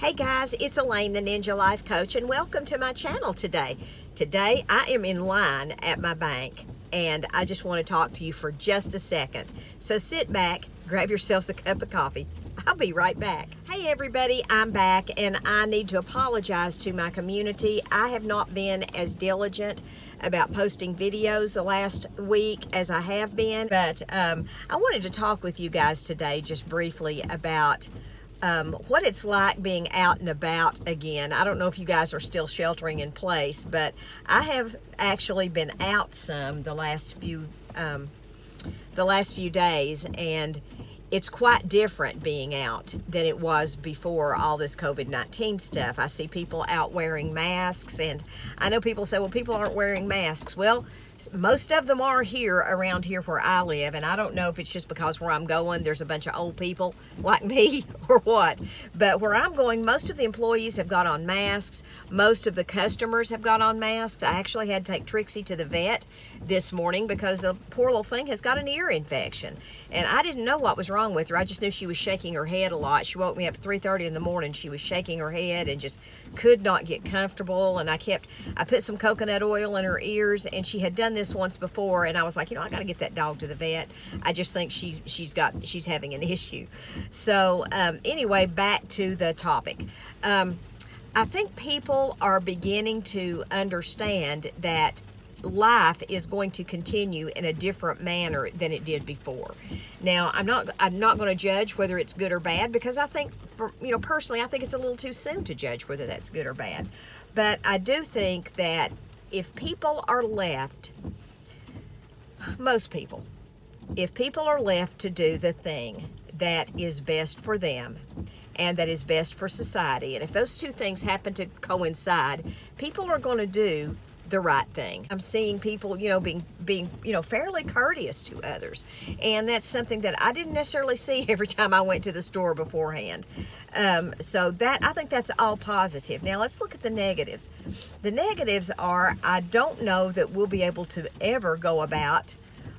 Hey guys, it's Elaine, the Ninja Life Coach, and welcome to my channel today. Today I am in line at my bank, and I just want to talk to you for just a second. So sit back, grab yourselves a cup of coffee. I'll be right back. Hey everybody, I'm back, and I need to apologize to my community. I have not been as diligent about posting videos the last week as I have been, but I wanted to talk with you guys today just briefly about what it's like being out and about again. I don't know if you guys are still sheltering in place, but I have actually been out some the last few days, and it's quite different being out than it was before all this COVID-19 stuff. I see people out wearing masks, and I know people say, well, people aren't wearing masks. Well, most of them are here around here where I live, and I don't know if it's just because where I'm going there's a bunch of old people like me or what, but where I'm going, most of the employees have got on masks. Most of the customers have got on masks. I actually had to take Trixie to the vet this morning because the poor little thing has got an ear infection, and I didn't know what was wrong with her. I just knew she was shaking her head a lot. She woke me up at 3:30 in the morning. She was shaking her head and just could not get comfortable, and I put some coconut oil in her ears, and she had done this once before, and I was like, I got to get that dog to the vet. I just think she's having an issue. So anyway, back to the topic. I think people are beginning to understand that life is going to continue in a different manner than it did before. Now, I'm not going to judge whether it's good or bad, because I think, personally, I think it's a little too soon to judge whether that's good or bad. But I do think that if people are left, most people, if people are left to do the thing that is best for them and that is best for society, and if those two things happen to coincide, people are going to do the right thing. I'm seeing people, being fairly courteous to others, and that's something that I didn't necessarily see every time I went to the store beforehand. So that, I think that's all positive. Now let's look at the negatives. The negatives are, I don't know that we'll be able to ever go about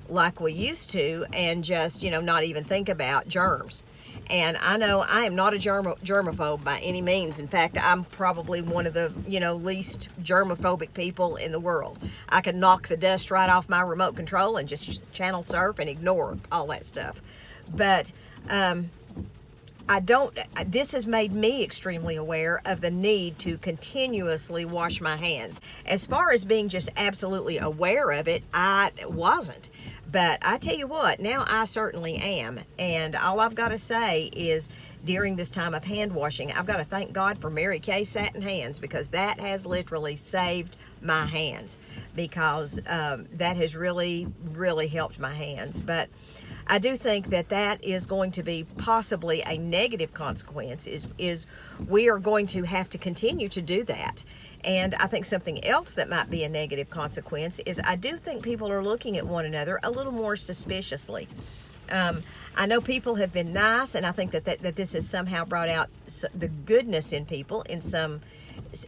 like we used to and just, not even think about germs. And I know I am not a germaphobe by any means. In fact, I'm probably one of the, least germophobic people in the world. I can knock the dust right off my remote control and just channel surf and ignore all that stuff. But this has made me extremely aware of the need to continuously wash my hands. As far as being just absolutely aware of it, I wasn't. But I tell you what, now I certainly am. And all I've got to say is, during this time of hand washing, I've got to thank God for Mary Kay satin hands, because that has literally saved my hands, because that has really, really helped my hands. But I do think that is going to be possibly a negative consequence, is we are going to have to continue to do that. And I think something else that might be a negative consequence is, I do think people are looking at one another a little more suspiciously. I know people have been nice, and I think that this has somehow brought out the goodness in people in some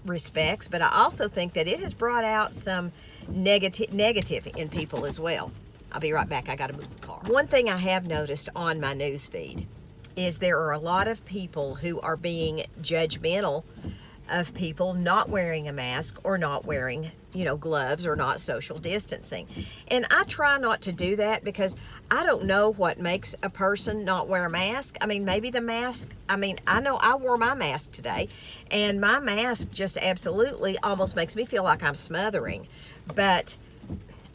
respects, but I also think that it has brought out some negative in people as well. I'll be right back. I got to move the car. One thing I have noticed on my news feed is there are a lot of people who are being judgmental of people not wearing a mask or not wearing, gloves or not social distancing. And I try not to do that, because I don't know what makes a person not wear a mask. I mean, maybe the mask, I know I wore my mask today, and my mask just absolutely almost makes me feel like I'm smothering. But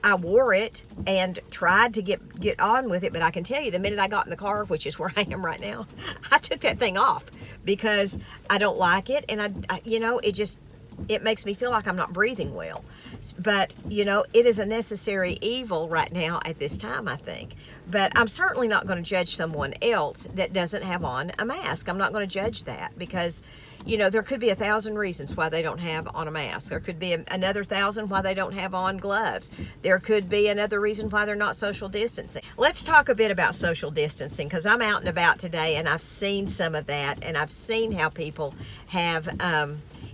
I wore it and tried to get on with it, but I can tell you, the minute I got in the car, which is where I am right now, I took that thing off because I don't like it, and it makes me feel like I'm not breathing well. But, it is a necessary evil right now at this time, I think. But I'm certainly not going to judge someone else that doesn't have on a mask. I'm not going to judge that, because, there could be 1,000 reasons why they don't have on a mask. There could be another 1,000 why they don't have on gloves. There could be another reason why they're not social distancing. Let's talk a bit about social distancing, because I'm out and about today, and I've seen some of that, and I've seen how people have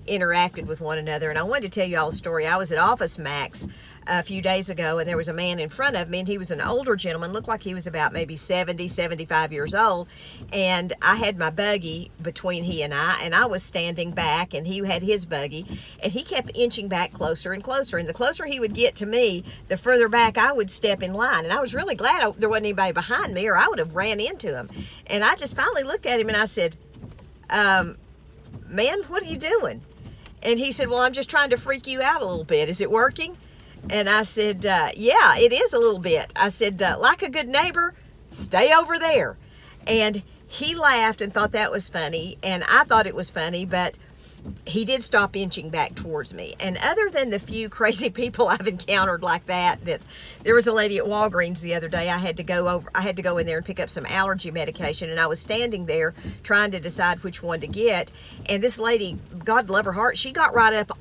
interacted with one another. And I wanted to tell you all a story. I was at Office Max a few days ago, and there was a man in front of me, and he was an older gentleman, looked like he was about maybe 70, 75 years old. And I had my buggy between he and I was standing back, and he had his buggy, and he kept inching back closer and closer. And the closer he would get to me, the further back I would step in line. And I was really glad there wasn't anybody behind me, or I would have ran into him. And I just finally looked at him and I said, man, what are you doing? And he said, well, I'm just trying to freak you out a little bit. Is it working? And I said, yeah, it is a little bit. I said, like a good neighbor, stay over there. And he laughed and thought that was funny. And I thought it was funny, but he did stop inching back towards me. And other than the few crazy people I've encountered like that there was a lady at Walgreens the other day. I had to go in there and pick up some allergy medication, and I was standing there trying to decide which one to get. And this lady, God love her heart, she got right up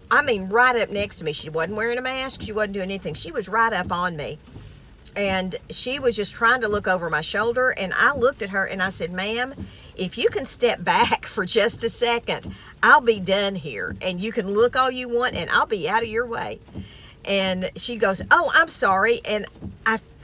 next to me. She wasn't wearing a mask. She wasn't doing anything. She was right up on me. And she was just trying to look over my shoulder, and I looked at her and I said, ma'am, if you can step back for just a second, I'll be done here. And you can look all you want and I'll be out of your way. And she goes, oh, I'm sorry. And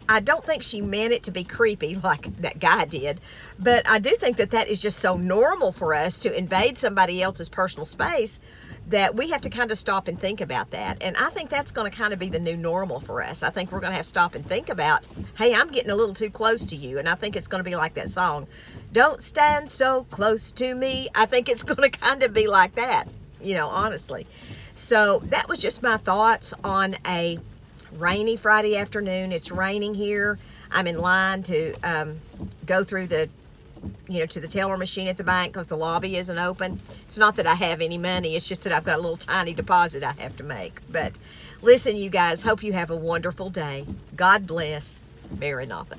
I don't think she meant it to be creepy like that guy did, but I do think that is just so normal for us to invade somebody else's personal space that we have to kind of stop and think about that. And I think that's going to kind of be the new normal for us. I think we're going to have to stop and think about, hey, I'm getting a little too close to you. And I think it's going to be like that song, don't stand so close to me. I think it's going to kind of be like that, honestly. So that was just my thoughts on a rainy Friday afternoon. It's raining here. I'm in line to go through to the teller machine at the bank because the lobby isn't open. It's not that I have any money. It's just that I've got a little tiny deposit I have to make. But listen, you guys, hope you have a wonderful day. God bless. Maranatha.